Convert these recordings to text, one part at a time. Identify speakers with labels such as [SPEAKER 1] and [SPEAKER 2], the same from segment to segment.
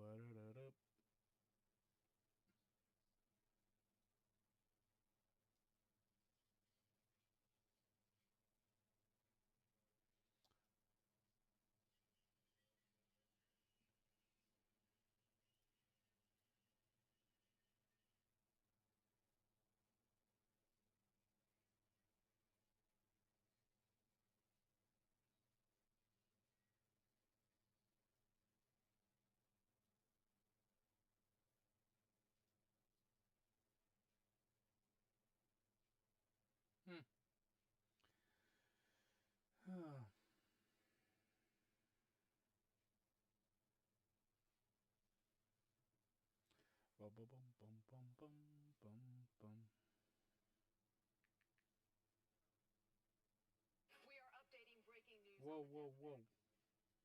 [SPEAKER 1] Ba-da-da-da. Hmm. Bum, bum, bum, bum, bum, bum, bum, bum.
[SPEAKER 2] We are updating breaking news
[SPEAKER 1] Whoa,
[SPEAKER 2] on the
[SPEAKER 1] whoa,
[SPEAKER 2] death of
[SPEAKER 1] whoa.
[SPEAKER 2] Michelle Trachtenberg.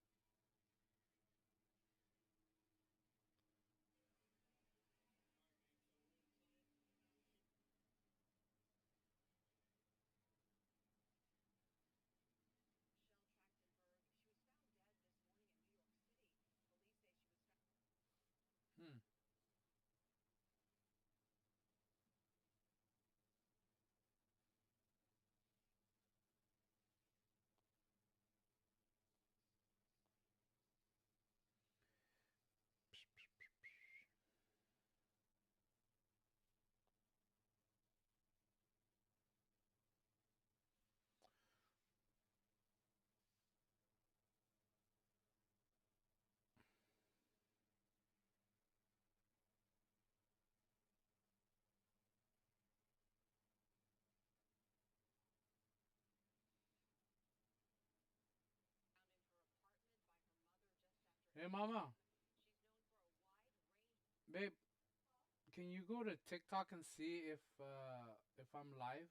[SPEAKER 2] She was found dead this morning in New York City. Police say she was found.
[SPEAKER 1] Hmm. Psh, psh, psh, psh.
[SPEAKER 2] In her apartment by her mother just after
[SPEAKER 1] Hey,
[SPEAKER 2] 8
[SPEAKER 1] mama.
[SPEAKER 2] a.m. She's known for a wide range.
[SPEAKER 1] Babe, can you go to TikTok and see if I'm live?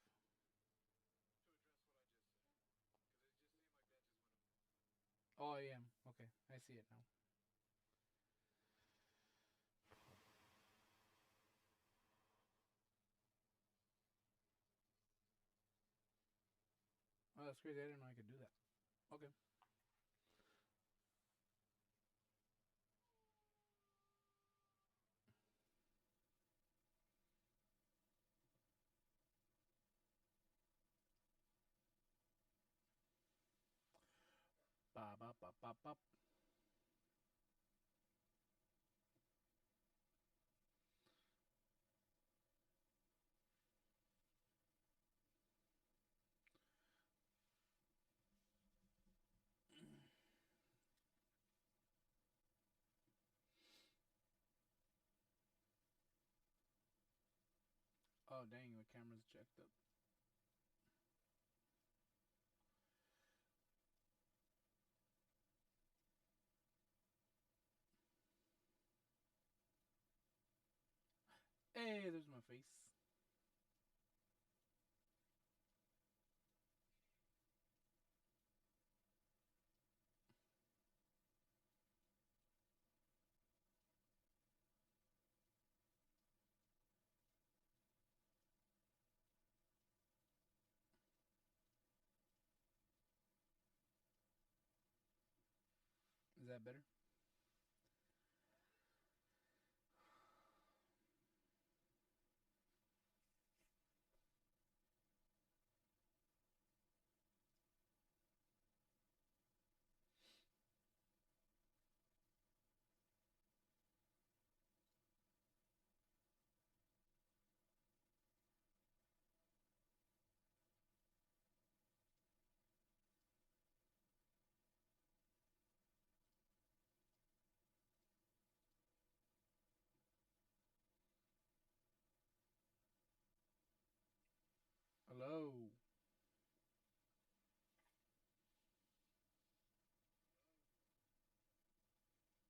[SPEAKER 1] Oh, I am. Okay, I see it now. Oh, that's crazy. I didn't know I could do that. Okay. Ba ba ba ba ba. Oh, dang, my camera's jacked up. Hey, there's my face. Is that better? Hello.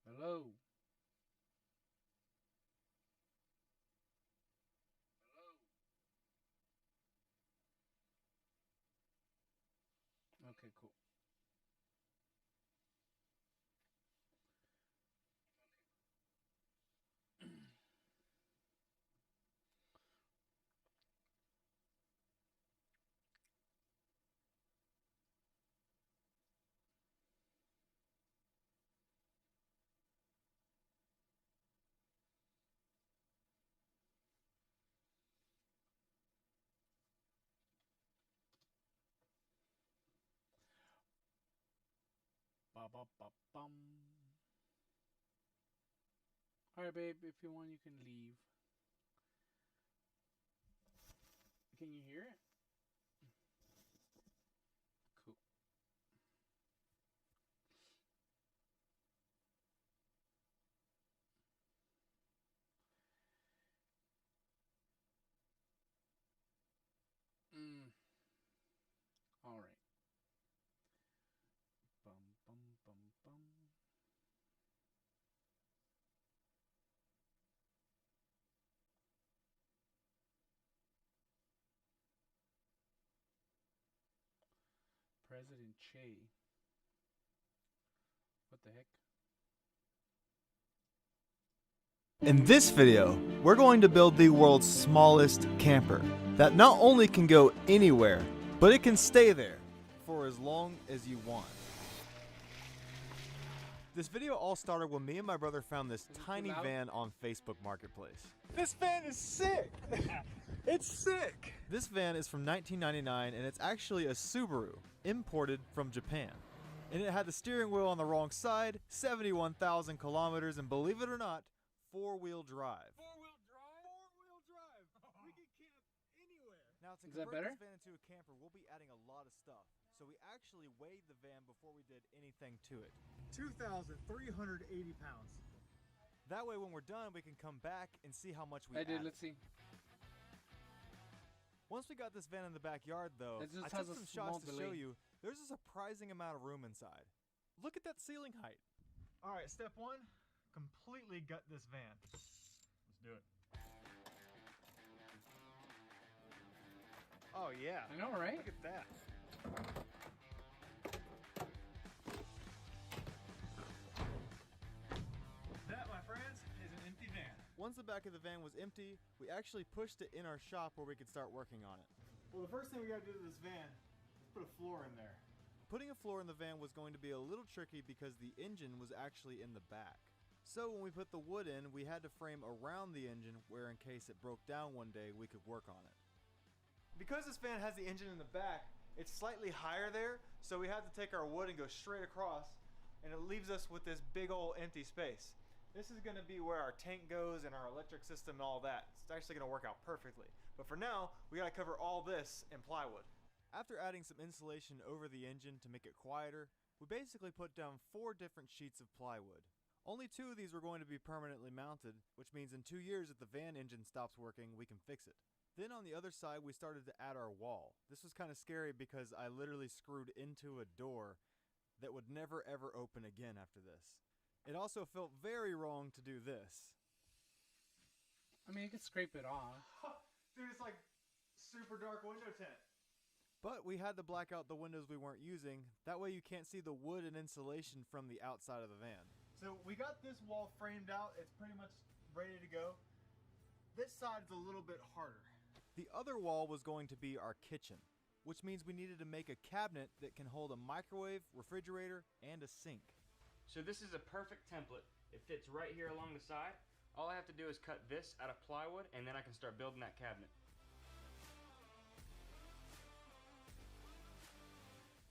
[SPEAKER 1] Hello. Okay, cool. Ba-ba-ba-bum. All right, babe. If you want, you can leave. Can you hear it? Cool. Mm. All right. Bum bum bum bum. President Che. What the heck?
[SPEAKER 3] In this video, we're going to build the world's smallest camper that not only can go anywhere, but it can stay there for as long as you want. This video all started when me and my brother found this tiny van on Facebook Marketplace.
[SPEAKER 4] This van is sick! It's sick!
[SPEAKER 3] This van is from 1999 and it's actually a Subaru, imported from Japan. And it had the steering wheel on the wrong side, 71,000 kilometers, and believe it or not, four-wheel drive.
[SPEAKER 4] Four-wheel drive? Four-wheel drive! We can camp anywhere!
[SPEAKER 3] Now to
[SPEAKER 1] Is that
[SPEAKER 3] convert
[SPEAKER 1] better?
[SPEAKER 3] this van into a camper, we'll be adding a lot of stuff. So we actually weighed the van before we did anything to it.
[SPEAKER 4] 2,380 pounds.
[SPEAKER 3] That way when we're done, we can come back and see how much we
[SPEAKER 1] Hey, dude,
[SPEAKER 3] added.
[SPEAKER 1] let's see.
[SPEAKER 3] Once we got this van in the backyard though,
[SPEAKER 1] It just
[SPEAKER 3] I
[SPEAKER 1] has
[SPEAKER 3] took
[SPEAKER 1] a
[SPEAKER 3] some shots to
[SPEAKER 1] small
[SPEAKER 3] show
[SPEAKER 1] delay.
[SPEAKER 3] you there's a surprising amount of room inside. Look at that ceiling height.
[SPEAKER 4] Alright, step one, completely gut this van. Let's do it. Oh yeah.
[SPEAKER 1] I know, right?
[SPEAKER 4] Look at that. That, my friends, is an empty van.
[SPEAKER 3] Once the back of the van was empty, we actually pushed it in our shop where we could start working on it.
[SPEAKER 4] Well, the first thing we gotta do to this van is put a floor in there.
[SPEAKER 3] Putting a floor in the van was going to be a little tricky because the engine was actually in the back. So when we put the wood in, we had to frame around the engine where in case it broke down one day, we could work on it. Because this van has the engine in the back, it's slightly higher there, so we had to take our wood and go straight across, and it leaves us with this big old empty space. This is going to be where our tank goes and our electric system and all that. It's actually going to work out perfectly. But for now, we got to cover all this in plywood. After adding some insulation over the engine to make it quieter, we basically put down 4 different sheets of plywood. Only 2 of these were going to be permanently mounted, which means in 2 years if the van engine stops working, we can fix it. Then on the other side, we started to add our wall. This was kind of scary because I literally screwed into a door that would never ever open again after this. It also felt very wrong to do this.
[SPEAKER 1] I mean, you can scrape it off.
[SPEAKER 4] Dude, it's like super dark window tint.
[SPEAKER 3] But we had to black out the windows we weren't using. That way you can't see the wood and insulation from the outside of the van.
[SPEAKER 4] So we got this wall framed out. It's pretty much ready to go. This side's a little bit harder.
[SPEAKER 3] The other wall was going to be our kitchen, which means we needed to make a cabinet that can hold a microwave, refrigerator, and a sink.
[SPEAKER 5] So this is a perfect template. It fits right here along the side. All I have to do is cut this out of plywood and then I can start building that cabinet.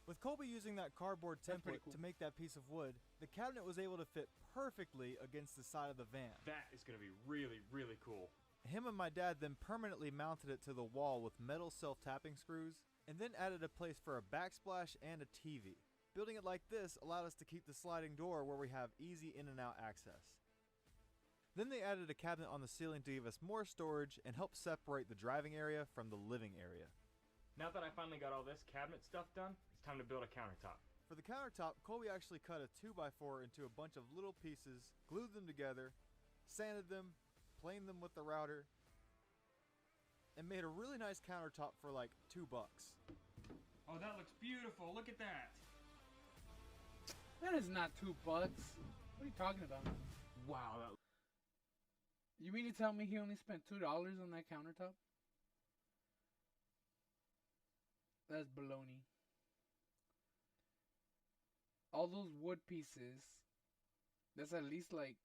[SPEAKER 3] With Colby using that cardboard
[SPEAKER 1] That's pretty
[SPEAKER 3] template
[SPEAKER 1] cool.
[SPEAKER 3] to make that piece of wood, the cabinet was able to fit perfectly against the side of the van.
[SPEAKER 5] That is going to be really, really cool.
[SPEAKER 3] Him and my dad then permanently mounted it to the wall with metal self-tapping screws, and then added a place for a backsplash and a TV. Building it like this allowed us to keep the sliding door where we have easy in and out access. Then they added a cabinet on the ceiling to give us more storage and help separate the driving area from the living area.
[SPEAKER 5] Now that I finally got all this cabinet stuff done, it's time to build a countertop.
[SPEAKER 3] For the countertop, Colby actually cut a 2x4 into a bunch of little pieces, glued them together, sanded them, planed them with the router, and made a really nice countertop for like $2.
[SPEAKER 5] Oh, that looks beautiful. Look at that.
[SPEAKER 1] That is not $2. What are you talking about?
[SPEAKER 5] Wow, that
[SPEAKER 1] You mean to tell me he only spent $2 on that countertop? That's baloney. All those wood pieces, that's at least like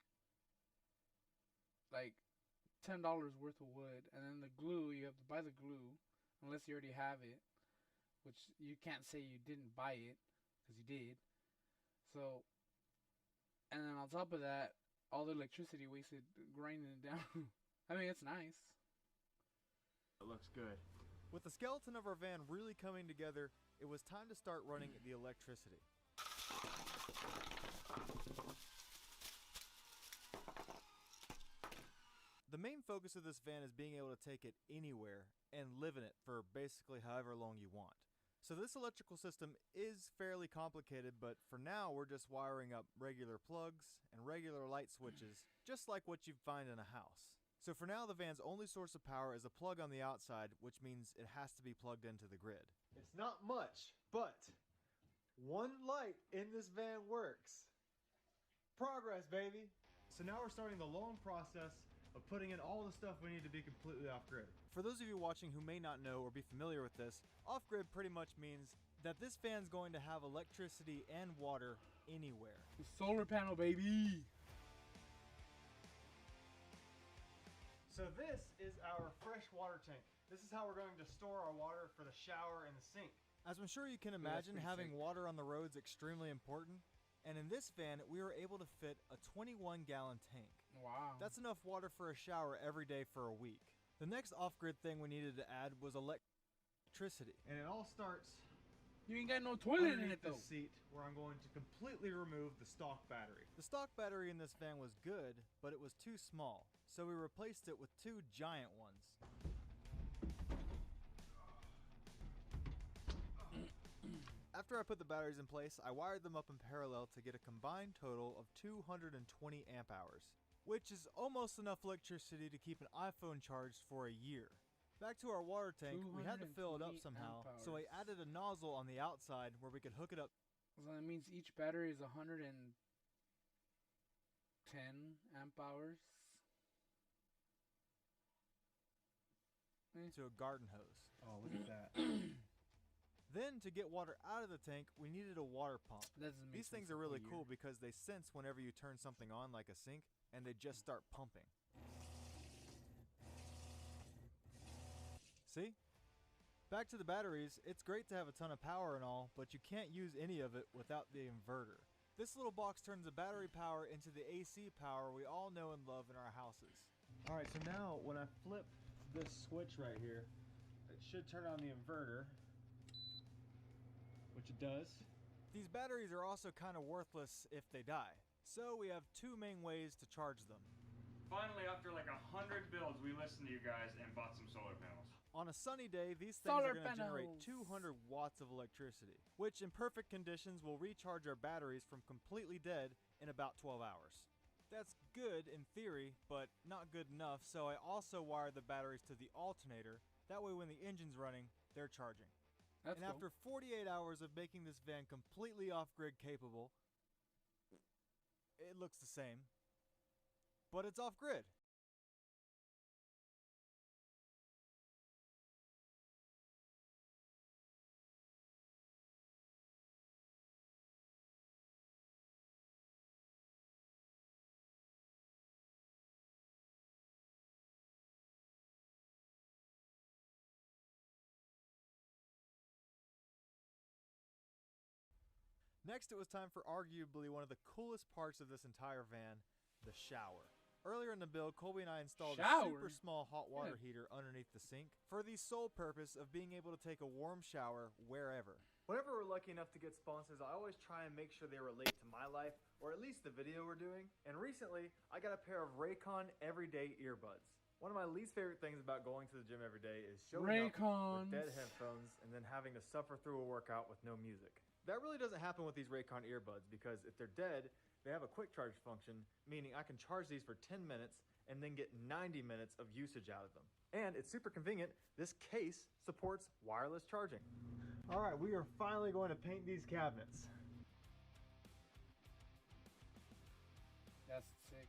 [SPEAKER 1] $10 worth of wood, and then the glue, you have to buy the glue unless you already have it, which you can't say you didn't buy it because you did. So, and then on top of that, all the electricity wasted grinding it down. I mean, it's nice.
[SPEAKER 4] It looks good.
[SPEAKER 3] With the skeleton of our van really coming together, it was time to start running the electricity. The main focus of this van is being able to take it anywhere and live in it for basically however long you want. So this electrical system is fairly complicated, but for now we're just wiring up regular plugs and regular light switches, just like what you'd find in a house. So for now the van's only source of power is a plug on the outside, which means it has to be plugged into the grid.
[SPEAKER 4] It's not much, but one light in this van works. Progress, baby. So now we're starting the long process of putting in all the stuff we need to be completely off-grid.
[SPEAKER 3] For those of you watching who may not know or be familiar with this, off-grid pretty much means that this van's going to have electricity and water anywhere.
[SPEAKER 1] Solar panel, baby.
[SPEAKER 4] So this is our fresh water tank. This is how we're going to store our water for the shower and the sink.
[SPEAKER 3] As I'm sure you can
[SPEAKER 1] that's
[SPEAKER 3] imagine,
[SPEAKER 1] pretty
[SPEAKER 3] having
[SPEAKER 1] sick.
[SPEAKER 3] water on the road is extremely important. And in this van, we were able to fit a 21-gallon tank.
[SPEAKER 1] Wow.
[SPEAKER 3] That's enough water for a shower every day for a week. The next off-grid thing we needed to add was electricity.
[SPEAKER 4] And it all starts
[SPEAKER 1] You ain't got no toilet in
[SPEAKER 4] underneath
[SPEAKER 1] it
[SPEAKER 4] the
[SPEAKER 1] though.
[SPEAKER 4] seat, where I'm going to completely remove the stock battery.
[SPEAKER 3] The stock battery in this van was good, but it was too small, so we replaced it with two giant ones. After I put the batteries in place, I wired them up in parallel to get a combined total of 220 amp hours, which is almost enough electricity to keep an iPhone charged for a year. Back to our water tank, we had to fill it up
[SPEAKER 1] 220
[SPEAKER 3] somehow,
[SPEAKER 1] amp
[SPEAKER 3] so I
[SPEAKER 1] hours.
[SPEAKER 3] added a nozzle on the outside where we could hook it up
[SPEAKER 1] So that means each battery is 110 amp hours.
[SPEAKER 3] to a garden hose.
[SPEAKER 4] Oh, look at that.
[SPEAKER 3] Then, to get water out of the tank, we needed a water pump.
[SPEAKER 1] That doesn't make
[SPEAKER 3] These things
[SPEAKER 1] sense
[SPEAKER 3] are really
[SPEAKER 1] weird.
[SPEAKER 3] cool because they sense whenever you turn something on, like a sink, and they just start pumping. See? Back to the batteries, it's great to have a ton of power and all, but you can't use any of it without the inverter. This little box turns the battery power into the AC power we all know and love in our houses.
[SPEAKER 4] Alright, so now when I flip this switch right here, it should turn on the inverter, which it does.
[SPEAKER 3] These batteries are also kind of worthless if they die, so we have two main ways to charge them.
[SPEAKER 5] Finally, after like 100 builds, we listened to you guys and bought some solar panels.
[SPEAKER 3] On a sunny day, these things
[SPEAKER 1] Solar
[SPEAKER 3] are going to generate
[SPEAKER 1] panels.
[SPEAKER 3] 200 watts of electricity, which in perfect conditions will recharge our batteries from completely dead in about 12 hours. That's good in theory, but not good enough, so I also wired the batteries to the alternator. That way when the engine's running, they're charging.
[SPEAKER 1] That's
[SPEAKER 3] And
[SPEAKER 1] cool.
[SPEAKER 3] after 48 hours of making this van completely off-grid capable, it looks the same, but it's off-grid. Next, it was time for arguably one of the coolest parts of this entire van, the shower. Earlier in the build, Colby and I installed a
[SPEAKER 1] Shower?
[SPEAKER 3] super small hot water heater underneath the sink for the sole purpose of being able to take a warm shower wherever.
[SPEAKER 4] Whenever we're lucky enough to get sponsors, I always try and make sure they relate to my life, or at least the video we're doing. And recently, I got a pair of Raycon Everyday earbuds. One of my least favorite things about going to the gym every day is showing up with dead
[SPEAKER 1] Raycons.
[SPEAKER 4] headphones and then having to suffer through a workout with no music. That really doesn't happen with these Raycon earbuds because if they're dead, they have a quick charge function, meaning I can charge these for 10 minutes and then get 90 minutes of usage out of them. And it's super convenient. This case supports wireless charging. All right, we are finally going to paint these cabinets.
[SPEAKER 1] That's sick.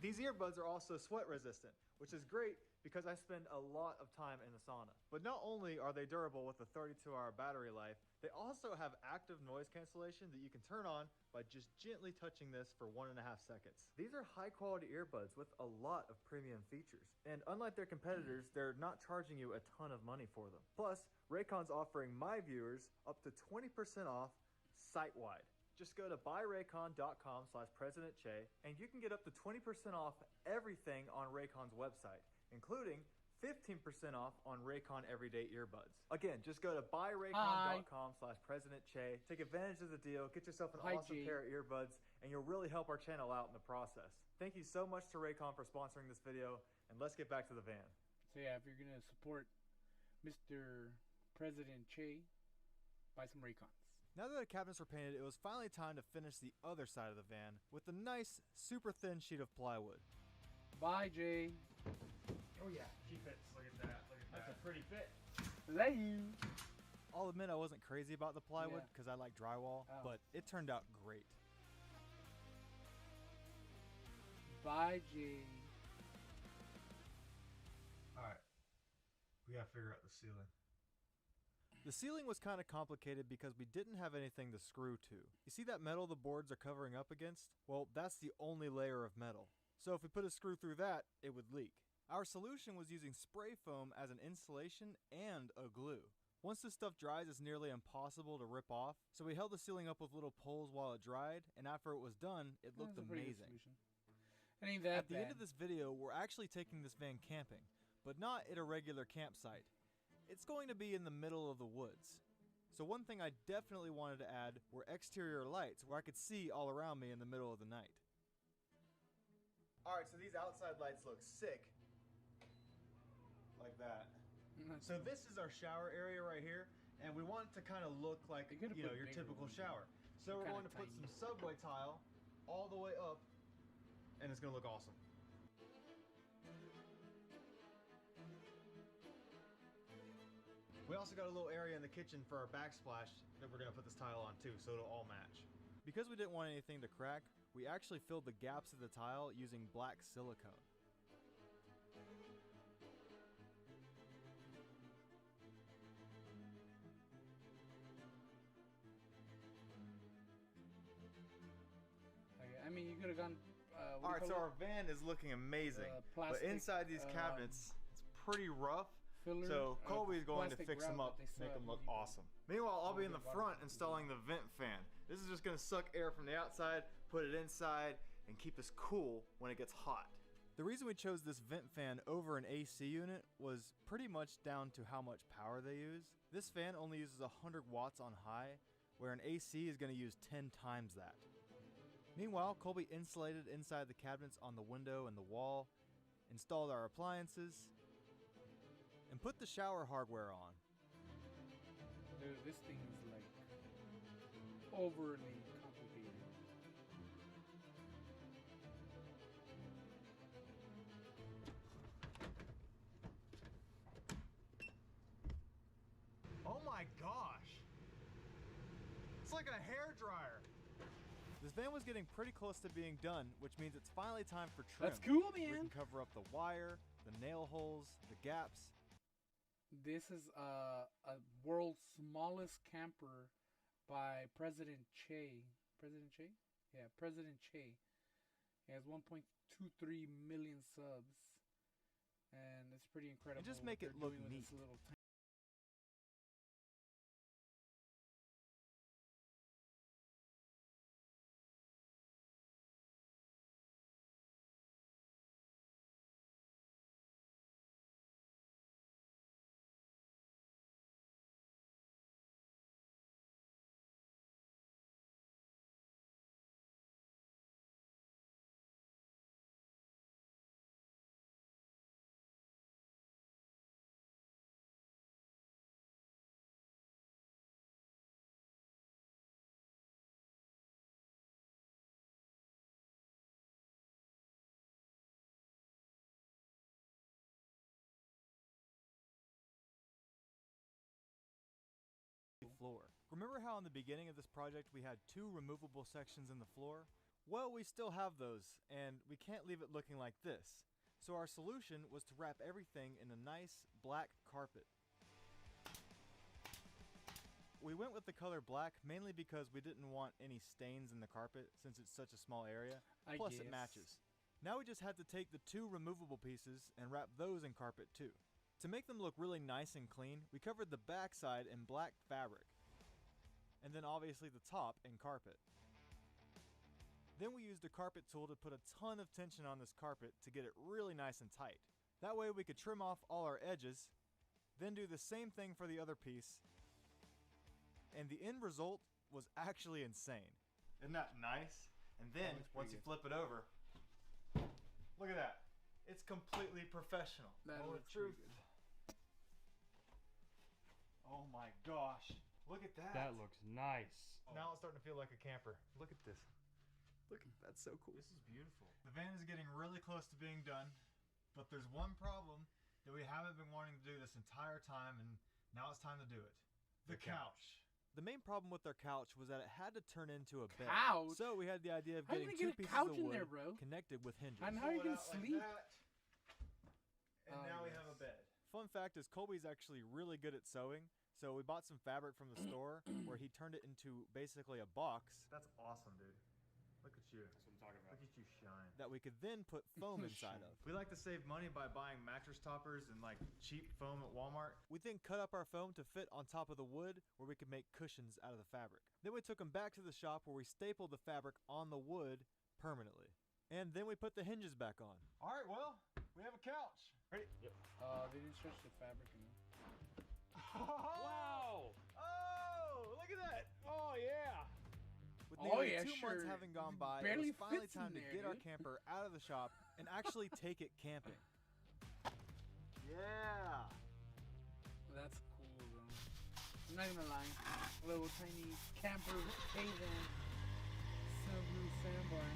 [SPEAKER 4] These earbuds are also sweat resistant, which is great because I spend a lot of time in the sauna. But not only are they durable with a 32-hour battery life, they also have active noise cancellation that you can turn on by just gently touching this for 1.5 seconds. These are high-quality earbuds with a lot of premium features. And unlike their competitors, they're not charging you a ton of money for them. Plus, Raycon's offering my viewers up to 20% off site-wide. Just go to buyraycon.com/PresidentChe and you can get up to 20% off everything on Raycon's website, including 15% off on Raycon Everyday Earbuds. Again, just go to buyraycon.com/PresidentChe, take advantage of the deal, get yourself an awesome pair of earbuds, and you'll really help our channel out in the process. Thank you so much to Raycon for sponsoring this video, and let's get back to the van.
[SPEAKER 1] So yeah, if you're gonna support Mr. President Che, buy some Raycons.
[SPEAKER 3] Now that the cabinets were painted, it was finally time to finish the other side of the van with a nice, super thin sheet of plywood.
[SPEAKER 1] Bye, Jay.
[SPEAKER 4] Oh yeah, she fits. Look at that. Look at that.
[SPEAKER 5] That's a pretty fit.
[SPEAKER 1] Love you.
[SPEAKER 3] I'll admit I wasn't crazy about the plywood
[SPEAKER 1] Yeah.
[SPEAKER 3] because I like drywall,
[SPEAKER 1] Oh.
[SPEAKER 3] but it turned out great.
[SPEAKER 1] Bye, Jay.
[SPEAKER 4] Alright, we gotta figure out the ceiling.
[SPEAKER 3] The ceiling was kind of complicated because we didn't have anything to screw to. You see that metal the boards are covering up against? Well, that's the only layer of metal. So if we put a screw through that, it would leak. Our solution was using spray foam as an insulation and a glue. Once this stuff dries, it's nearly impossible to rip off, so we held the ceiling up with little poles while it dried, and after it was done, it looked
[SPEAKER 1] That's a pretty good
[SPEAKER 3] amazing.
[SPEAKER 1] solution. It ain't that
[SPEAKER 3] At the
[SPEAKER 1] bad.
[SPEAKER 3] end of this video, we're actually taking this van camping, but not at a regular campsite. It's going to be in the middle of the woods. So one thing I definitely wanted to add were exterior lights where I could see all around me in the middle of the night. Alright, so these outside lights look sick. Like that. So this is our shower area right here, and we want it to kind of look like,
[SPEAKER 1] They could've put
[SPEAKER 3] your
[SPEAKER 1] bigger
[SPEAKER 3] typical
[SPEAKER 1] ones.
[SPEAKER 3] shower. So we're
[SPEAKER 1] Kinda
[SPEAKER 3] going to put
[SPEAKER 1] tiny.
[SPEAKER 3] some subway tile all the way up, and it's going to look awesome. We also got a little area in the kitchen for our backsplash that we're going to put this tile on too, so it'll all match. Because we didn't want anything to crack, we actually filled the gaps of the tile using black silicone.
[SPEAKER 1] Okay, I mean, you could have gone.
[SPEAKER 3] Alright, so our van is looking amazing, but
[SPEAKER 1] plastic,
[SPEAKER 3] inside these cabinets, it's pretty rough.
[SPEAKER 1] filler,
[SPEAKER 3] So Colby's going to
[SPEAKER 1] plastic
[SPEAKER 3] fix them
[SPEAKER 1] grout
[SPEAKER 3] up,
[SPEAKER 1] that they
[SPEAKER 3] make
[SPEAKER 1] sell
[SPEAKER 3] them
[SPEAKER 1] at
[SPEAKER 3] look
[SPEAKER 1] Home Depot.
[SPEAKER 3] awesome. Meanwhile, I'll be in
[SPEAKER 1] Home
[SPEAKER 3] the
[SPEAKER 1] Depot.
[SPEAKER 3] front installing the vent fan. This is just going to suck air from the outside, put it inside, and keep us cool when it gets hot. The reason we chose this vent fan over an AC unit was pretty much down to how much power they use. This fan only uses 100 watts on high, where an AC is going to use 10 times that. Meanwhile, Colby insulated inside the cabinets on the window and the wall, installed our appliances, and put the shower hardware on.
[SPEAKER 1] Dude, this thing is like overly complicated.
[SPEAKER 3] Oh my gosh! It's like a hair dryer! This van was getting pretty close to being done, which means it's finally time for trim.
[SPEAKER 1] That's cool,
[SPEAKER 3] We
[SPEAKER 1] man.
[SPEAKER 3] can cover up the wire, the nail holes, the gaps.
[SPEAKER 1] This is a world's smallest camper by President Che. President Che? Yeah, President Che. He has 1.23 million subs, and it's pretty incredible.
[SPEAKER 3] just
[SPEAKER 1] what
[SPEAKER 3] make it
[SPEAKER 1] they're
[SPEAKER 3] look
[SPEAKER 1] doing with
[SPEAKER 3] neat.
[SPEAKER 1] this little tiny
[SPEAKER 3] floor. Remember how in the beginning of this project we had 2 removable sections in the floor? Well, we still have those, and we can't leave it looking like this. So our solution was to wrap everything in a nice black carpet. We went with the color black mainly because we didn't want any stains in the carpet since it's such a small area. Plus it matches. Now we just had to take the 2 removable pieces and wrap those in carpet too. To make them look really nice and clean, we covered the back side in black fabric. And then obviously the top in carpet. Then we used a carpet tool to put a ton of tension on this carpet to get it really nice and tight. That way we could trim off all our edges, then do the same thing for the other piece, and the end result was actually insane.
[SPEAKER 4] Isn't that nice? And then, once you flip it over, look at that. It's completely professional.
[SPEAKER 1] That
[SPEAKER 4] Moment of
[SPEAKER 1] looks
[SPEAKER 4] truth.
[SPEAKER 1] pretty good.
[SPEAKER 4] Oh my gosh. Look at that.
[SPEAKER 5] That looks nice.
[SPEAKER 4] Now it's starting to feel like a camper. Look at this. Look, that's so cool.
[SPEAKER 5] This is beautiful.
[SPEAKER 4] The van is getting really close to being done, but there's one problem that we haven't been wanting to do this entire time, and now it's time to do it. The couch.
[SPEAKER 3] The main problem with our couch was that it had to turn into a bed.
[SPEAKER 1] Couch?
[SPEAKER 3] So we had the idea of
[SPEAKER 1] How you
[SPEAKER 3] getting
[SPEAKER 1] gonna
[SPEAKER 3] 2
[SPEAKER 1] get a
[SPEAKER 3] pieces
[SPEAKER 1] couch
[SPEAKER 3] of
[SPEAKER 1] in
[SPEAKER 3] wood
[SPEAKER 1] there, bro?
[SPEAKER 3] connected with hinges.
[SPEAKER 1] And how you
[SPEAKER 4] Pull it
[SPEAKER 1] can
[SPEAKER 4] out like
[SPEAKER 1] sleep?
[SPEAKER 4] that, and
[SPEAKER 1] Oh,
[SPEAKER 4] now we
[SPEAKER 1] yes.
[SPEAKER 4] have a bed.
[SPEAKER 3] Fun fact is Colby's actually really good at sewing, so we bought some fabric from the store where he turned it into basically a box
[SPEAKER 4] That's awesome, dude. Look at you.
[SPEAKER 5] That's what I'm talking about.
[SPEAKER 4] Look at you shine.
[SPEAKER 3] that we could then put foam inside of.
[SPEAKER 4] We like to save money by buying mattress toppers and like cheap foam at Walmart.
[SPEAKER 3] We then cut up our foam to fit on top of the wood where we could make cushions out of the fabric. Then we took them back to the shop where we stapled the fabric on the wood permanently. And then we put the hinges back on.
[SPEAKER 4] All right, well, we have a couch. Ready?
[SPEAKER 1] They didn't stretch the fabric enough.
[SPEAKER 5] Wow!
[SPEAKER 4] Oh, look at that. Oh, yeah.
[SPEAKER 3] With
[SPEAKER 1] Oh,
[SPEAKER 3] nearly
[SPEAKER 1] yeah,
[SPEAKER 3] 2 months
[SPEAKER 1] sure.
[SPEAKER 3] having gone by,
[SPEAKER 1] Barely
[SPEAKER 3] it was finally
[SPEAKER 1] fits in
[SPEAKER 3] time to
[SPEAKER 1] there,
[SPEAKER 3] get our
[SPEAKER 1] dude.
[SPEAKER 3] camper out of the shop and actually take it camping.
[SPEAKER 4] Yeah.
[SPEAKER 1] That's cool, though. I'm not gonna lie. A little tiny camper K-van. Subaru Sandbar.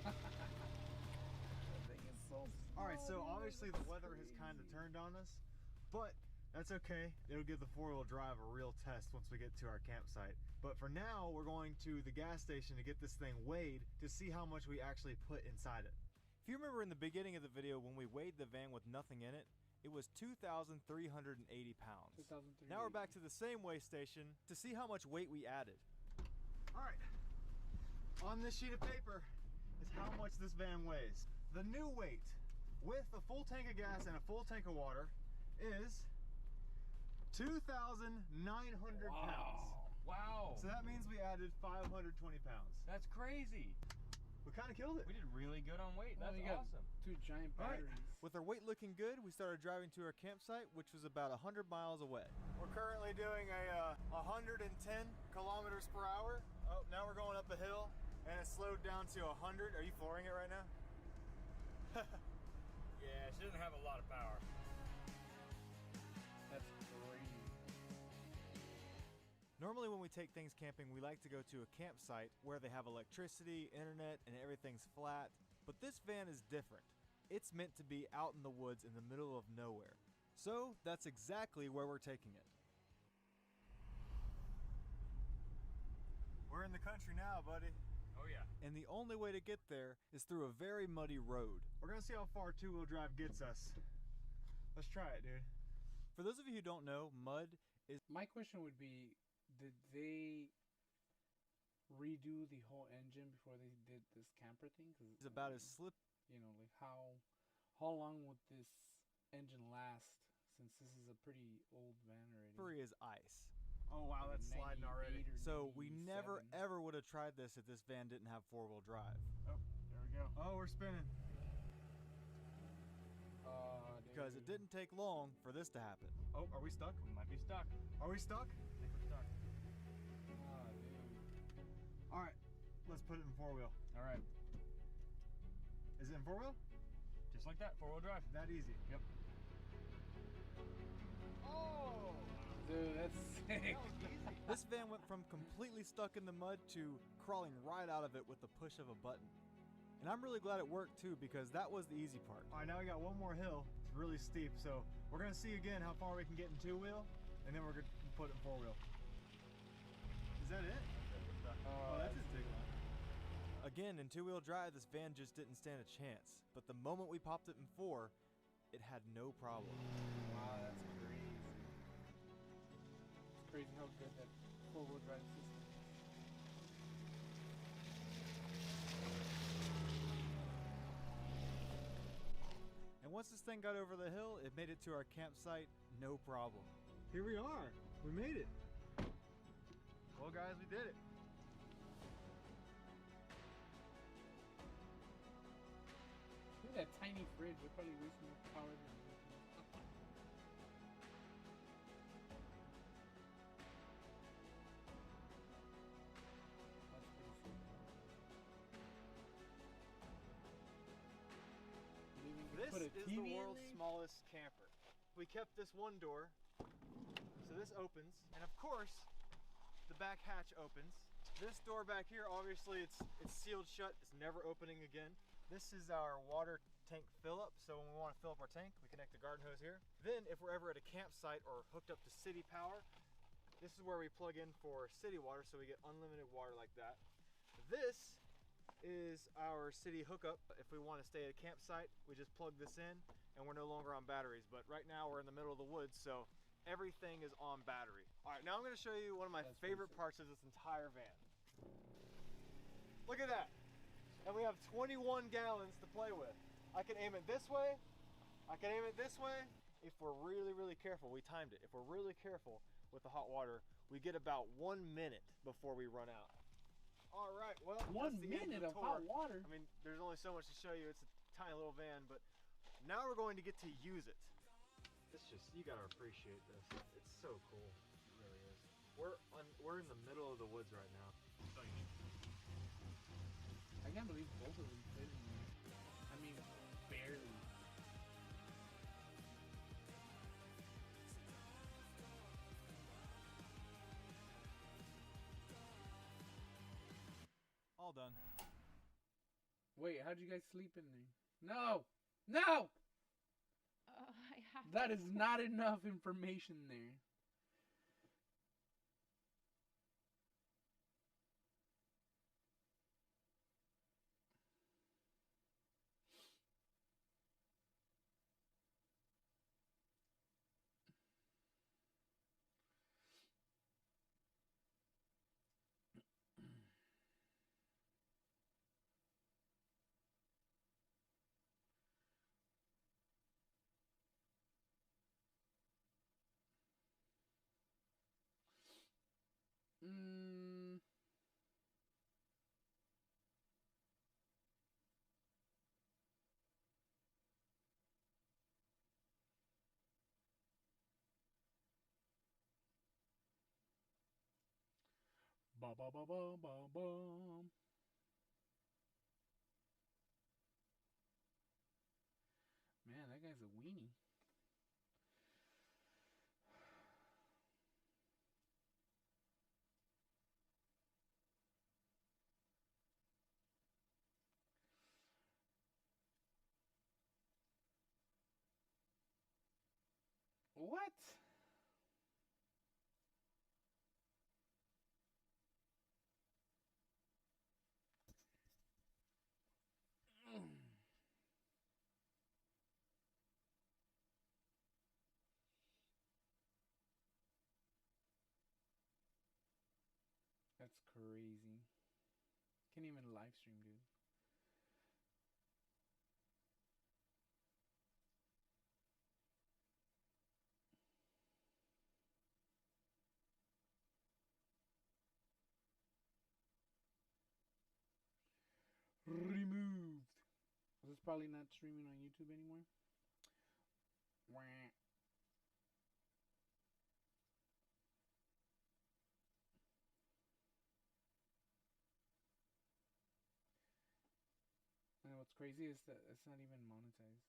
[SPEAKER 1] That thing is so
[SPEAKER 4] All right, so
[SPEAKER 1] small,
[SPEAKER 4] obviously
[SPEAKER 1] that's
[SPEAKER 4] the weather has kind of
[SPEAKER 1] crazy.
[SPEAKER 4] turned on us, but that's okay. It'll give the 4-wheel drive a real test once we get to our campsite. But for now, we're going to the gas station to get this thing weighed to see how much we actually put inside it.
[SPEAKER 3] If you remember in the beginning of the video when we weighed the van with nothing in it, it was 2,380 pounds.
[SPEAKER 1] 2003.
[SPEAKER 3] Now we're back to the same weigh station to see how much weight we added.
[SPEAKER 4] All right, on this sheet of paper is how much this van weighs. The new weight with a full tank of gas and a full tank of water is 2,900 pounds.
[SPEAKER 5] Wow!
[SPEAKER 4] So that means we added 520 pounds.
[SPEAKER 5] That's crazy.
[SPEAKER 4] We kind of killed it.
[SPEAKER 5] We did really good on weight.
[SPEAKER 1] Well,
[SPEAKER 5] That's
[SPEAKER 1] you got
[SPEAKER 5] awesome.
[SPEAKER 1] 2 giant
[SPEAKER 4] All right.
[SPEAKER 1] batteries.
[SPEAKER 3] With our weight looking good, we started driving to our campsite, which was about 100 miles away.
[SPEAKER 4] We're currently doing a 110 kilometers per hour. Oh, now we're going up a hill and it's slowed down to 100. Are you flooring it right now?
[SPEAKER 5] Yeah, she doesn't have a lot of power.
[SPEAKER 1] That's crazy.
[SPEAKER 3] Normally when we take things camping, we like to go to a campsite where they have electricity, internet, and everything's flat. But this van is different. It's meant to be out in the woods in the middle of nowhere. So that's exactly where we're taking it.
[SPEAKER 4] We're in the country now, buddy.
[SPEAKER 5] Oh yeah.
[SPEAKER 3] And the only way to get there is through a very muddy road.
[SPEAKER 4] We're gonna see how far 2-wheel drive gets us. Let's try it, dude.
[SPEAKER 3] For those of you who don't know, mud is
[SPEAKER 1] My question would be, did they redo the whole engine before they did this camper thing? 'Cause,
[SPEAKER 3] about as slip.
[SPEAKER 1] you know, like how long would this engine last? Since this is a pretty old van already.
[SPEAKER 3] slippery as ice.
[SPEAKER 4] Oh wow,
[SPEAKER 1] Like
[SPEAKER 4] that's sliding
[SPEAKER 1] 98
[SPEAKER 4] already.
[SPEAKER 1] or
[SPEAKER 3] So we never
[SPEAKER 1] 97.
[SPEAKER 3] ever would have tried this if this van didn't have 4-wheel drive.
[SPEAKER 1] There we go.
[SPEAKER 4] Oh, we're spinning.
[SPEAKER 3] Because it didn't take long for this to happen.
[SPEAKER 4] Oh, are we stuck?
[SPEAKER 5] We might be stuck.
[SPEAKER 4] Are we stuck?
[SPEAKER 5] I think we're stuck.
[SPEAKER 1] Oh, dude.
[SPEAKER 4] All right, let's put it in 4-wheel.
[SPEAKER 5] All right.
[SPEAKER 4] Is it in 4-wheel?
[SPEAKER 5] Just like that, 4-wheel drive.
[SPEAKER 4] That easy.
[SPEAKER 5] Yep.
[SPEAKER 4] Oh!
[SPEAKER 1] Dude, that's sick.
[SPEAKER 3] This van went from completely stuck in the mud to crawling right out of it with the push of a button. And I'm really glad it worked too, because that was the easy part.
[SPEAKER 4] All right, now we got one more hill. It's really steep, so we're gonna see again how far we can get in 2-wheel, and then we're gonna put it in 4-wheel. Is that it? Oh, that just took long.
[SPEAKER 3] Again, in two-wheel drive, this van just didn't stand a chance. But the moment we popped it in 4, it had no problem.
[SPEAKER 1] Wow, that's crazy. It's crazy how good that four-wheel drive system is.
[SPEAKER 3] And once this thing got over the hill, it made it to our campsite no problem.
[SPEAKER 4] Here we are. We made it. Well, guys, we did it.
[SPEAKER 1] Look at that tiny fridge. It probably wastes more power than That's pretty sick. You even
[SPEAKER 4] This
[SPEAKER 1] put a
[SPEAKER 4] is
[SPEAKER 1] TV
[SPEAKER 4] the
[SPEAKER 1] in
[SPEAKER 4] world's
[SPEAKER 1] there?
[SPEAKER 4] smallest camper. We kept this one door, so this opens, and of course, the back hatch opens. This door back here, obviously, it's sealed shut. It's never opening again. This is our water tank fill up. So when we want to fill up our tank, we connect the garden hose here. Then if we're ever at a campsite or hooked up to city power, this is where we plug in for city water, so we get unlimited water like that. This is our city hookup. If we want to stay at a campsite, we just plug this in and we're no longer on batteries. But right now we're in the middle of the woods, so everything is on battery. All right, now I'm going to show you one of my favorite parts of this entire van. Look at that. And we have 21 gallons to play with. I can aim it this way. I can aim it this way. If we're really, really careful, we timed it. If we're really careful with the hot water, we get about 1 minute before we run out. All right, well,
[SPEAKER 1] 1
[SPEAKER 4] that's the end
[SPEAKER 1] minute
[SPEAKER 4] of
[SPEAKER 1] of
[SPEAKER 4] the
[SPEAKER 1] hot
[SPEAKER 4] tour.
[SPEAKER 1] water.
[SPEAKER 4] I mean, there's only so much to show you. It's a tiny little van, but now we're going to get to use it. It's just, you gotta appreciate this. It's so cool. It really is. We're in the middle of the woods right now.
[SPEAKER 1] I can't believe both of them fit in there. I mean, barely.
[SPEAKER 3] All done.
[SPEAKER 1] Wait, how'd you guys sleep in there? No! No!
[SPEAKER 2] I have
[SPEAKER 1] That is not enough information there. Mm. Ba ba ba ba ba bum. Man, that guy's a weenie. What? That's crazy. Can't even live stream, dude. Removed. This is probably not streaming on YouTube anymore. Wah. And what's crazy is that it's not even monetized.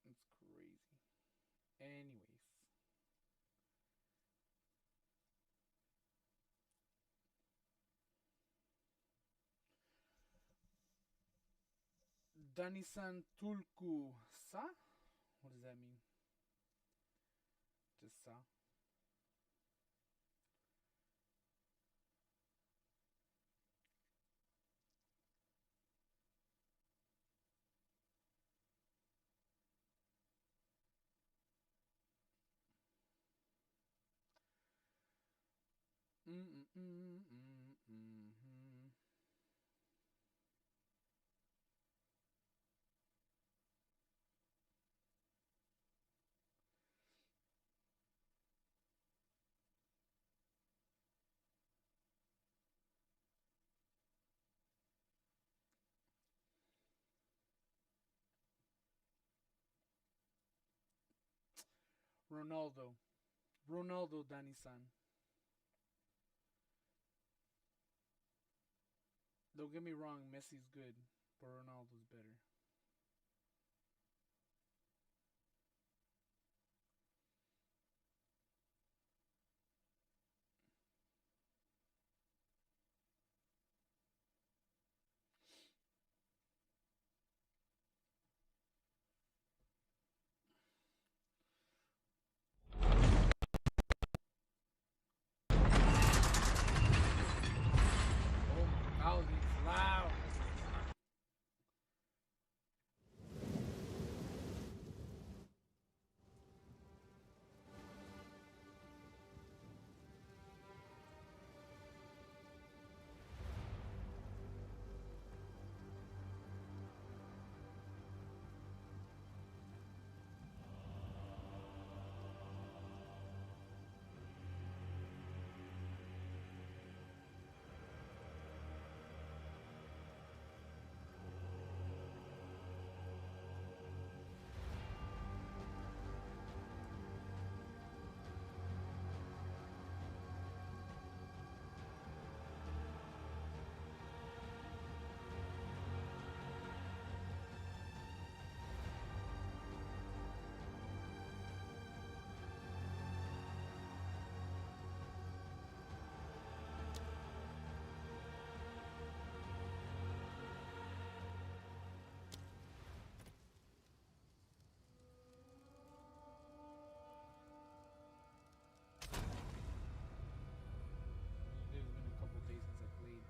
[SPEAKER 1] It's crazy. Anyways. Danisan Tulku Sa? What does that mean? Just Sa? Mm. Ronaldo. Ronaldo, Danny-san. Don't get me wrong, Messi's good, but Ronaldo's better. Oh my god, it's loud. It's been a couple days since I played.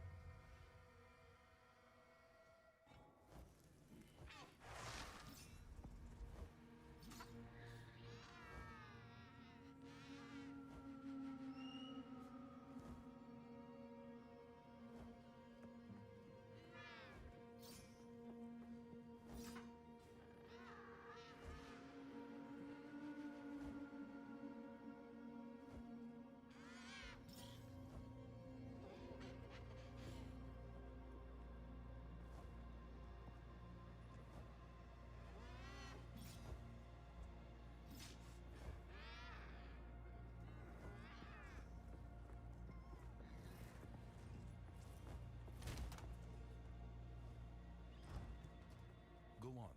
[SPEAKER 6] Go on.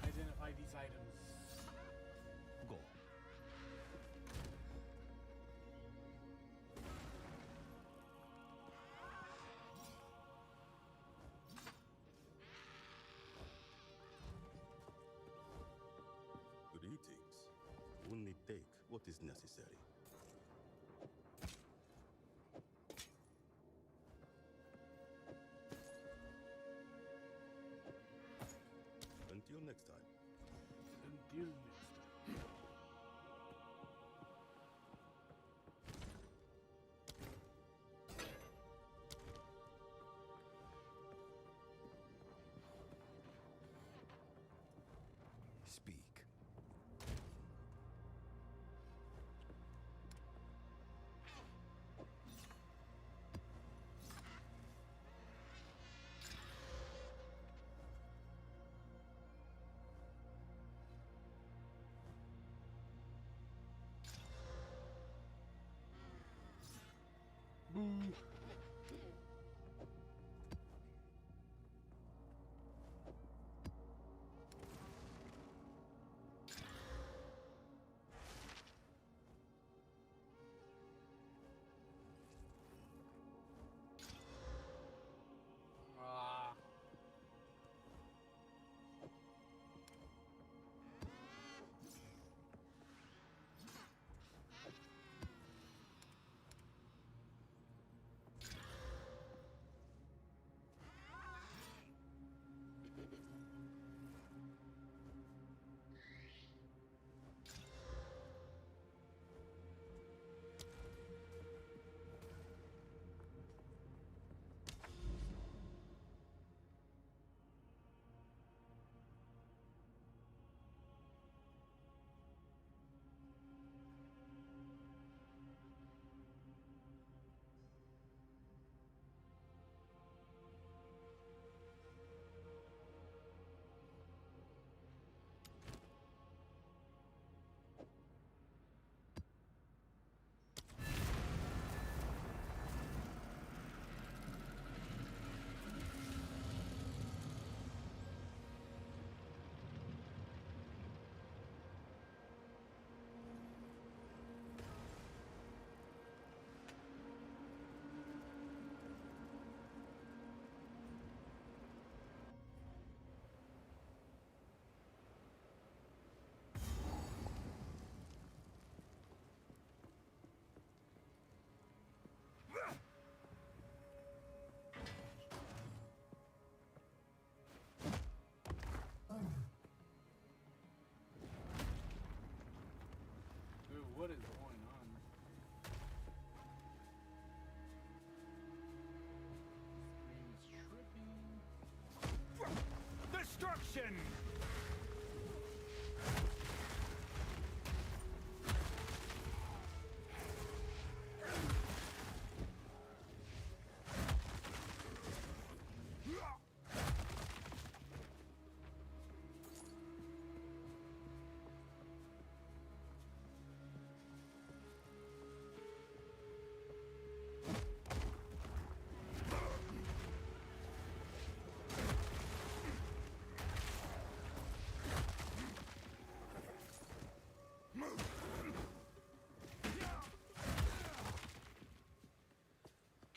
[SPEAKER 1] Identify these items.
[SPEAKER 6] Go.
[SPEAKER 7] Greetings. Only take what is necessary. Until next time.
[SPEAKER 1] Until next time.
[SPEAKER 6] Speak.
[SPEAKER 1] Boo. Ah.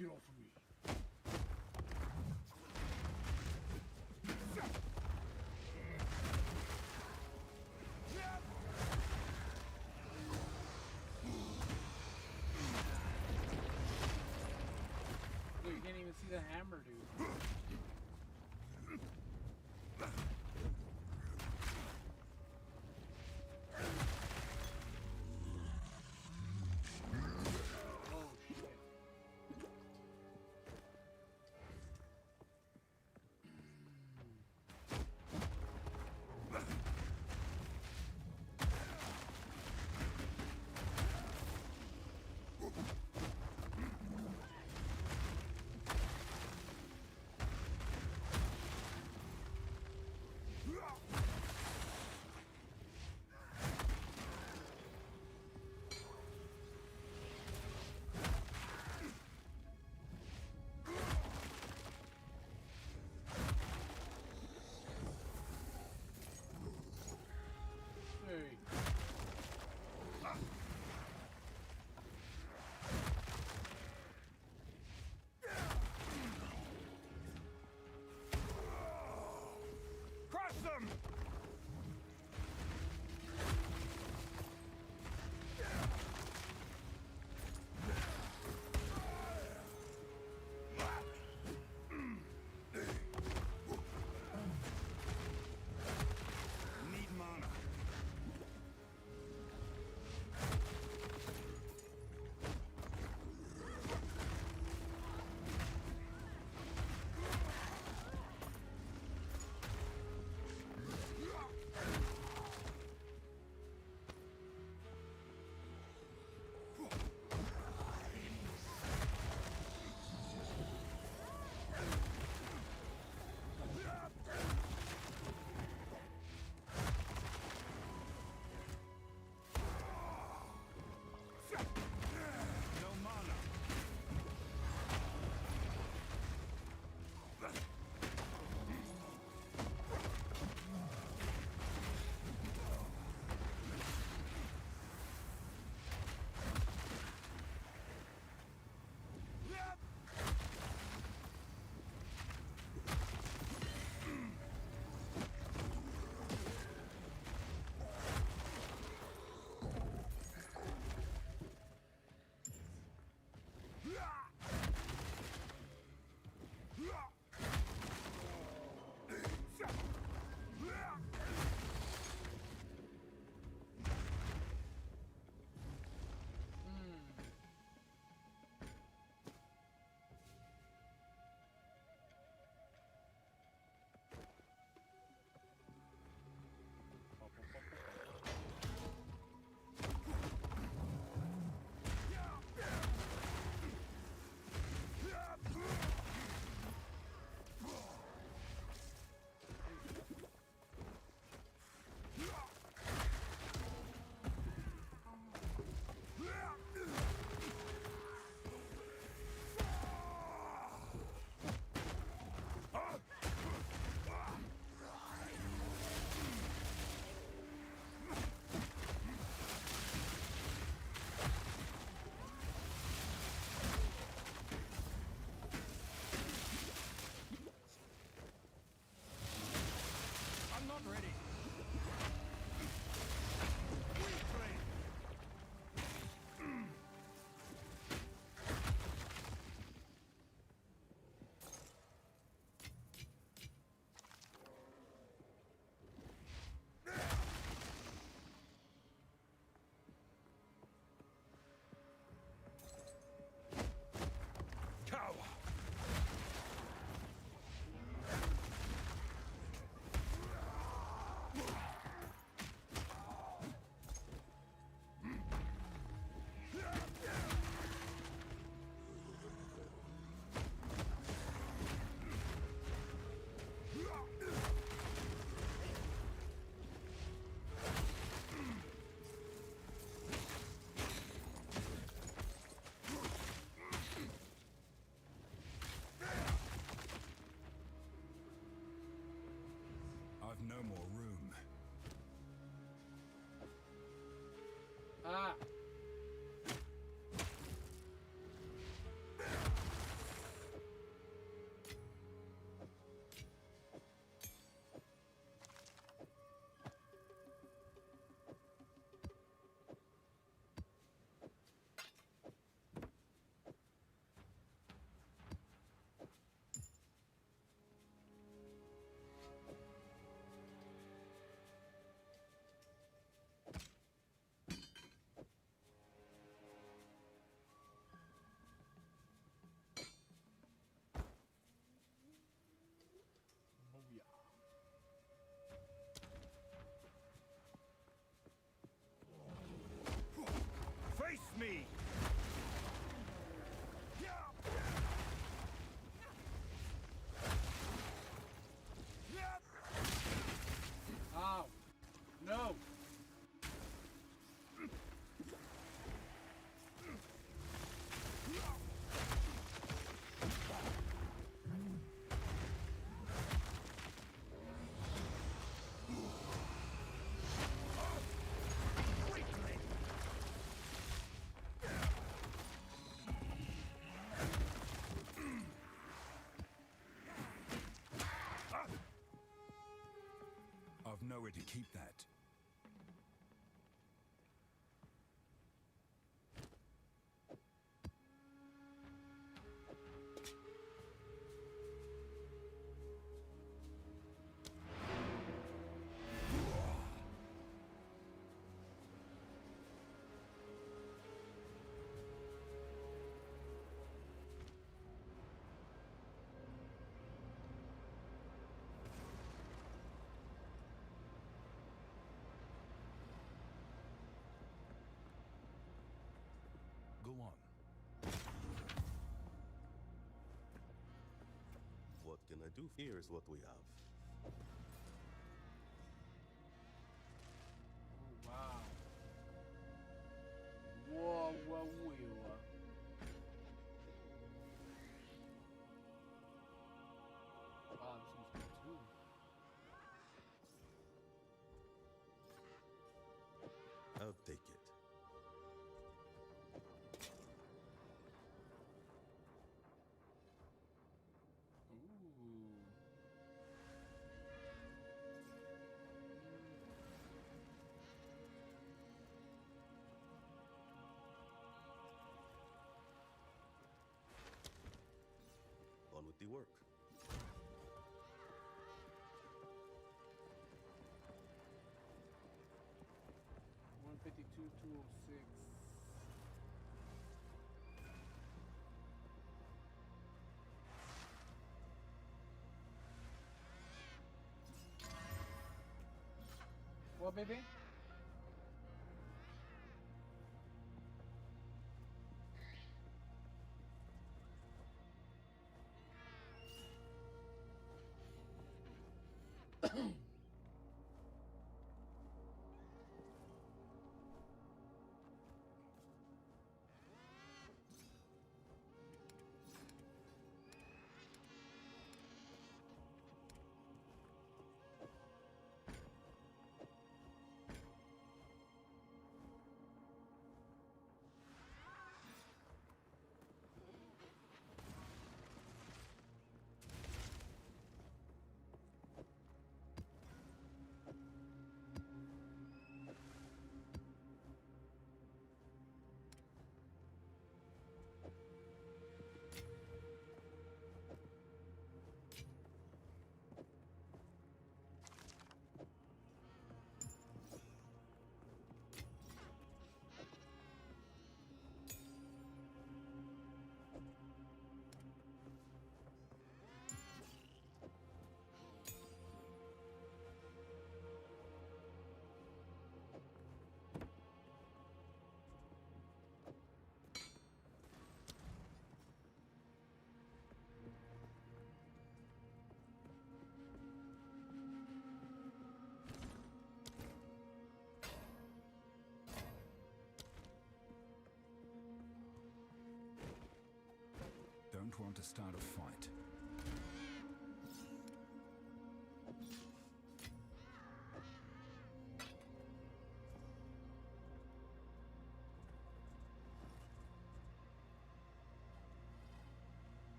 [SPEAKER 1] Get off of me. Look, you can't even see the hammer, dude. Oh, shit. Hey.
[SPEAKER 6] Crush them! Need mana. No mana. I'm not ready. Replay. Cow. I've no more room.
[SPEAKER 1] Ah.
[SPEAKER 6] me!
[SPEAKER 1] Ow. No.
[SPEAKER 6] I've nowhere to keep that. Go on.
[SPEAKER 7] What can I do? Here is what we have.
[SPEAKER 1] Oh, wow. Whoa, whoa, whoa. Wow, this one's good too.
[SPEAKER 7] I'll take it.
[SPEAKER 1] Ooh.
[SPEAKER 7] On with the work.
[SPEAKER 1] One 206. What, baby?
[SPEAKER 6] Don't want to start a fight.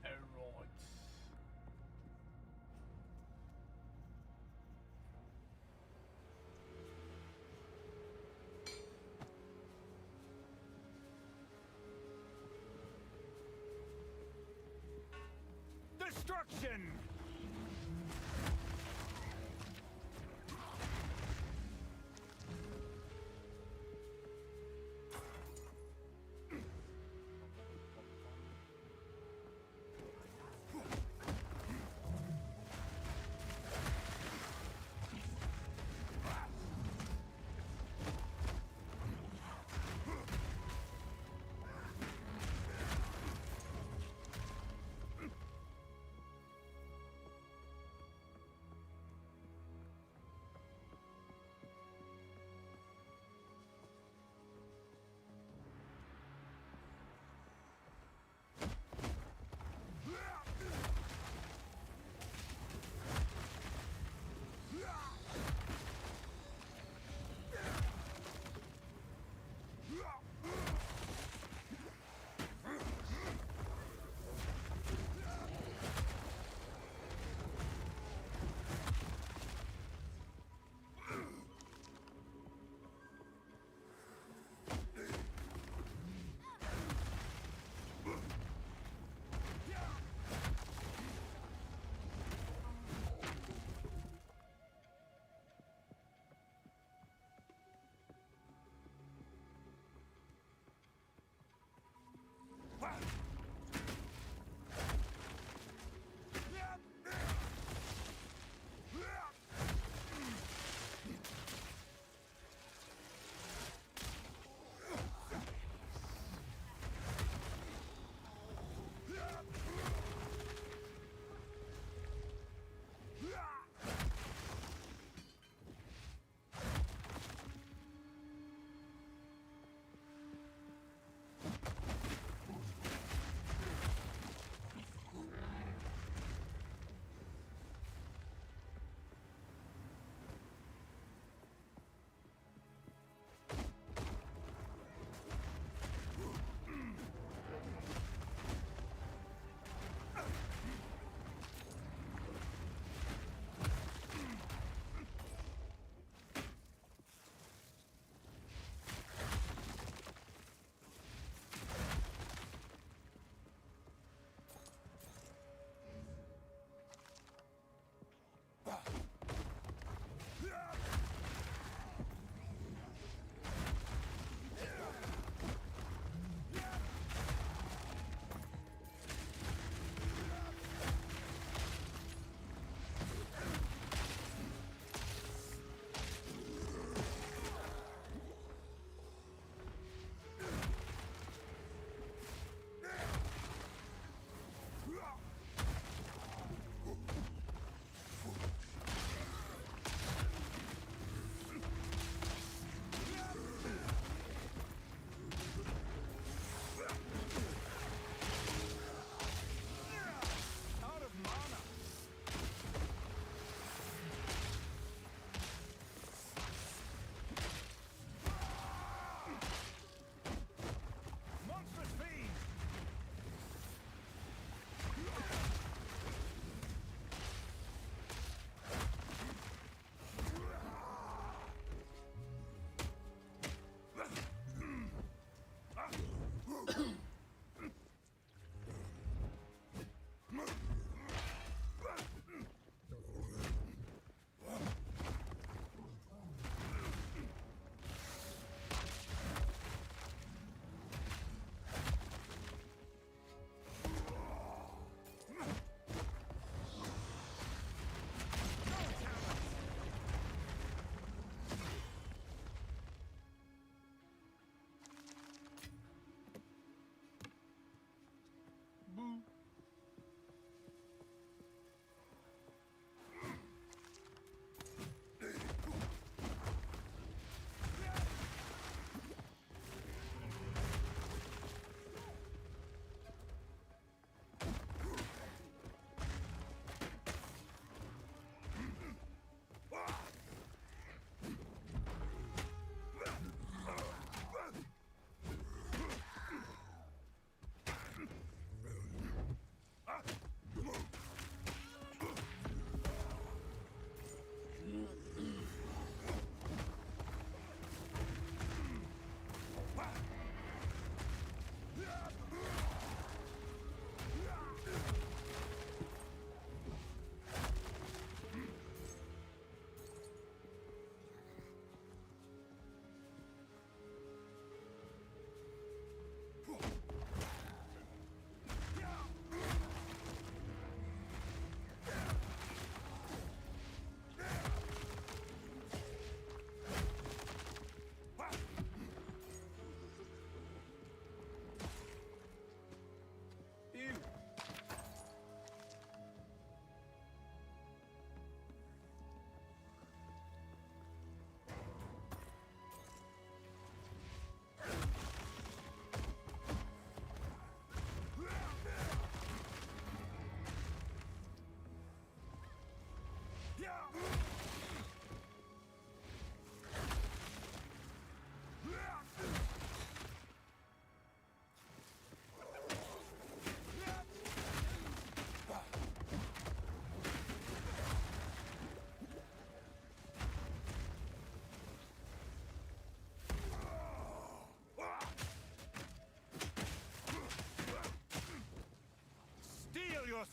[SPEAKER 1] Alright.
[SPEAKER 6] Destruction!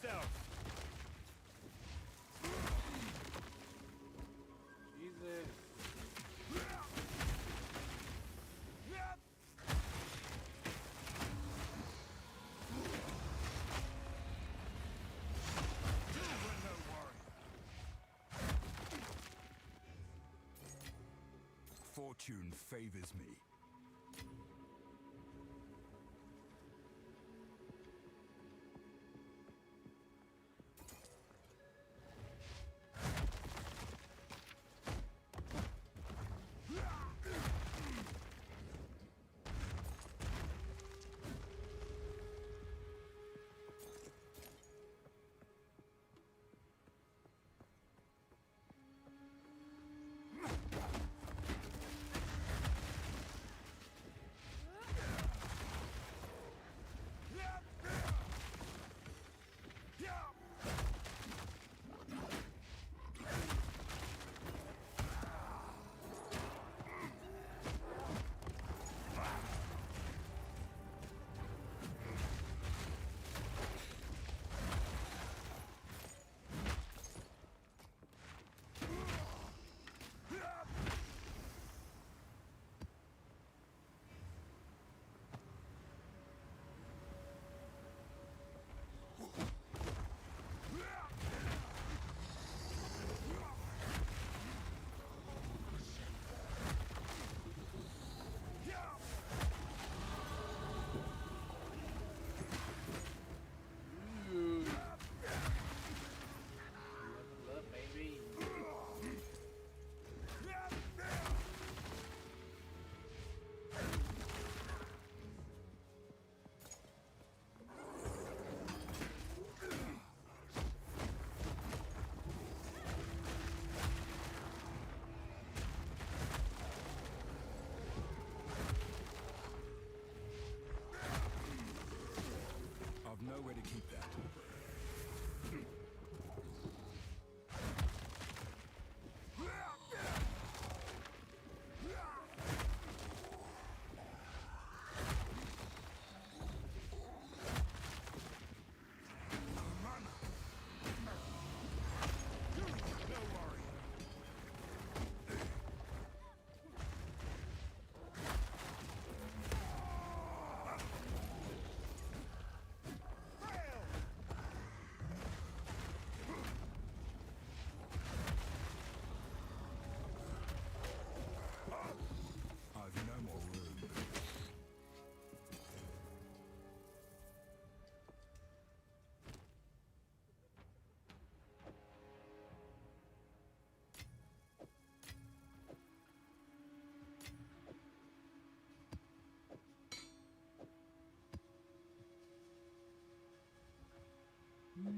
[SPEAKER 6] yourself!
[SPEAKER 1] Jesus.
[SPEAKER 6] Fortune favors me.
[SPEAKER 1] Ooh. Level up, baby.
[SPEAKER 6] I've nowhere to keep that. No worry. I've no more room.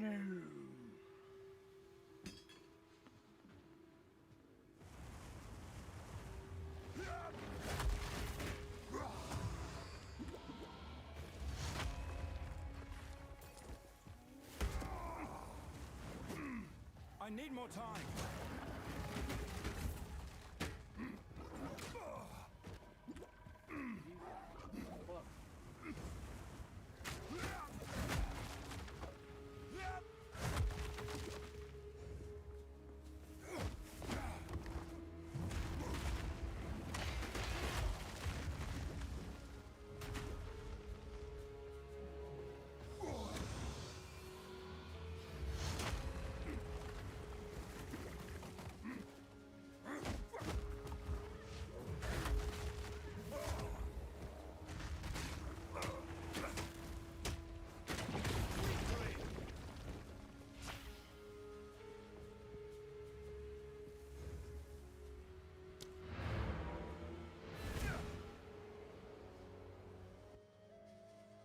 [SPEAKER 1] No.
[SPEAKER 6] I need more time.
[SPEAKER 1] Fuck.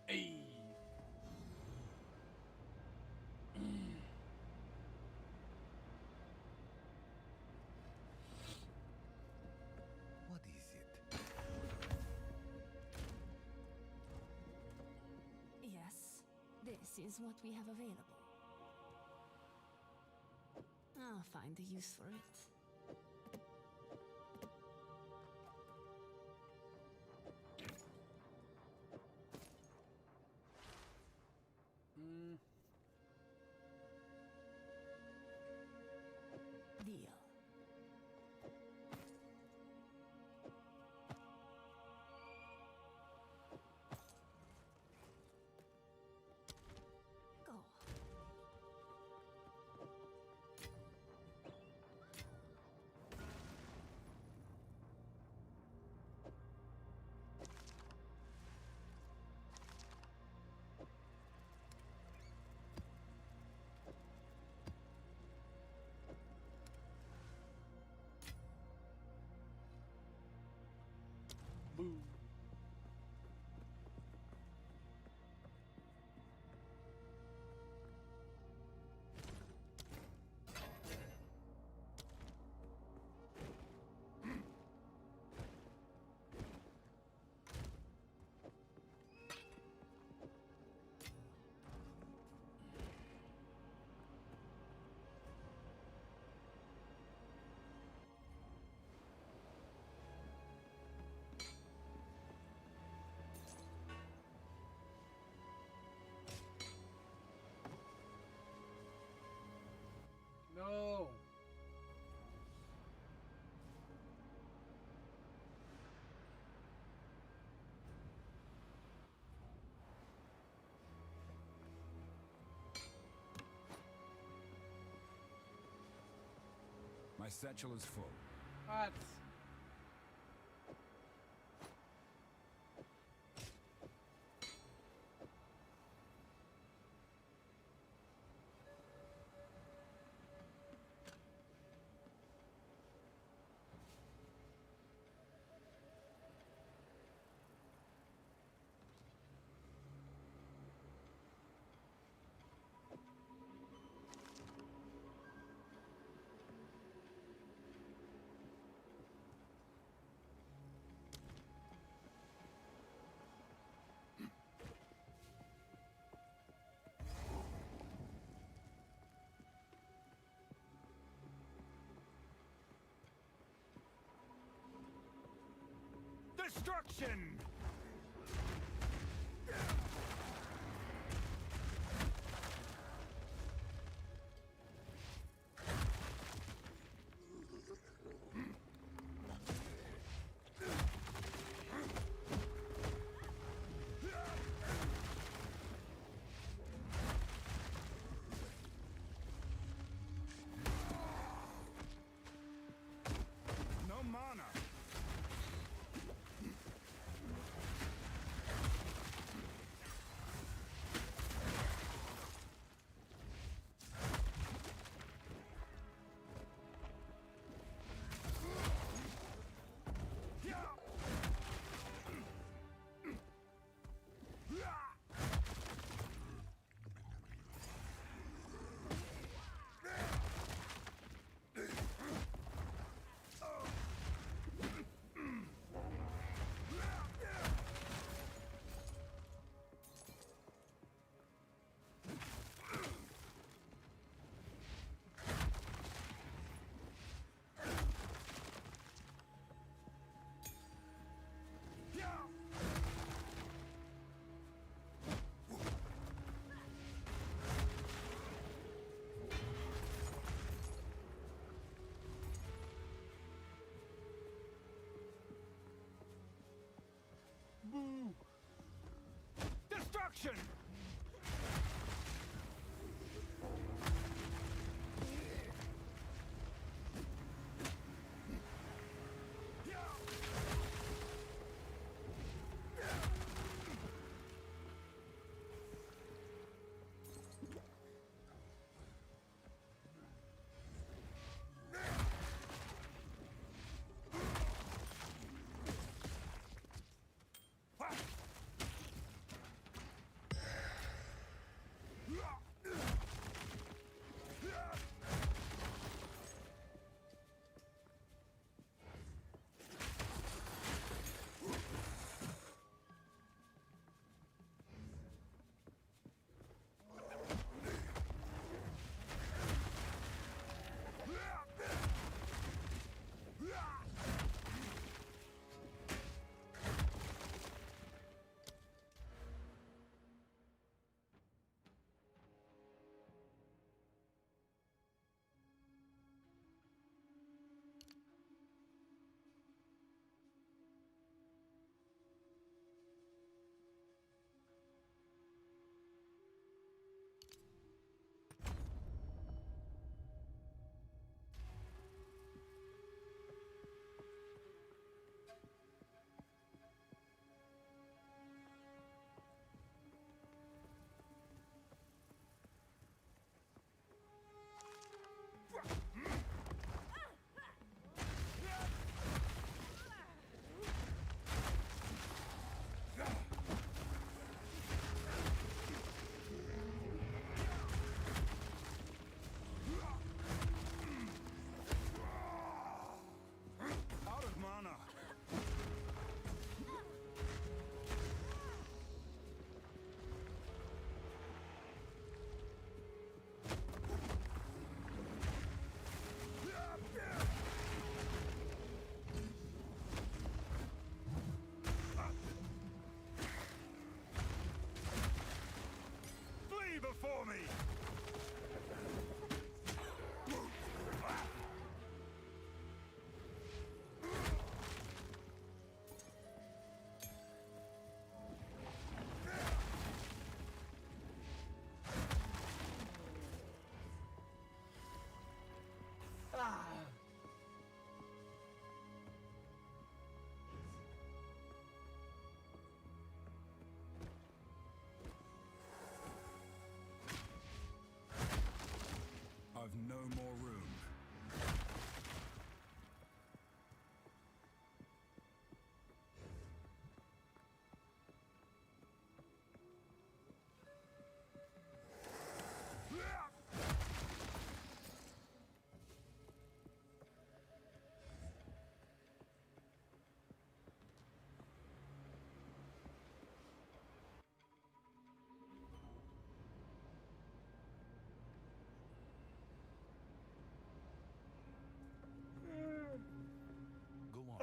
[SPEAKER 1] Hey.
[SPEAKER 7] What is it?
[SPEAKER 8] Yes, this is what we have available. I'll find a use for it.
[SPEAKER 1] Boo. No.
[SPEAKER 6] My satchel is full.
[SPEAKER 1] What?
[SPEAKER 6] Destruction! No mana.
[SPEAKER 1] Boo.
[SPEAKER 6] Destruction!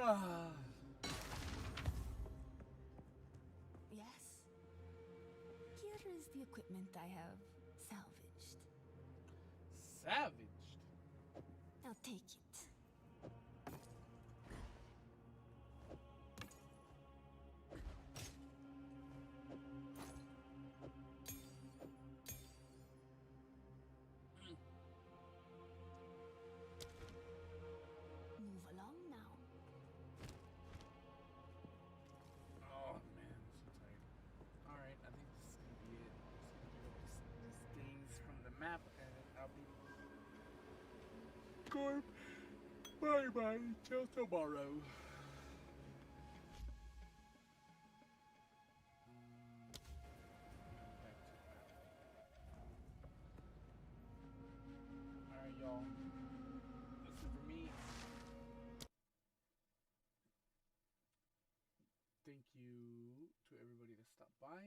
[SPEAKER 1] Ah.
[SPEAKER 8] Yes. Here is the equipment I have salvaged.
[SPEAKER 1] Savaged.
[SPEAKER 8] Now take it. Move along now.
[SPEAKER 1] Oh man, I'm so tired. Alright, I think this is gonna be it. Just gonna pick up these things from the map and I'll be going. Bye bye. Till tomorrow. Alright, y'all. This is for me. Thank you to everybody that stopped by.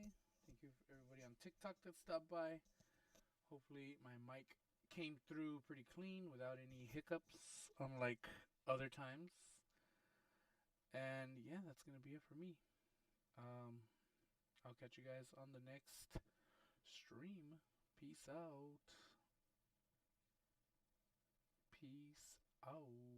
[SPEAKER 1] Thank you for everybody on TikTok that stopped by. Hopefully my mic came through pretty clean without any hiccups, unlike other times. And yeah, that's gonna be it for me. I'll catch you guys on the next stream. Peace out. Peace out.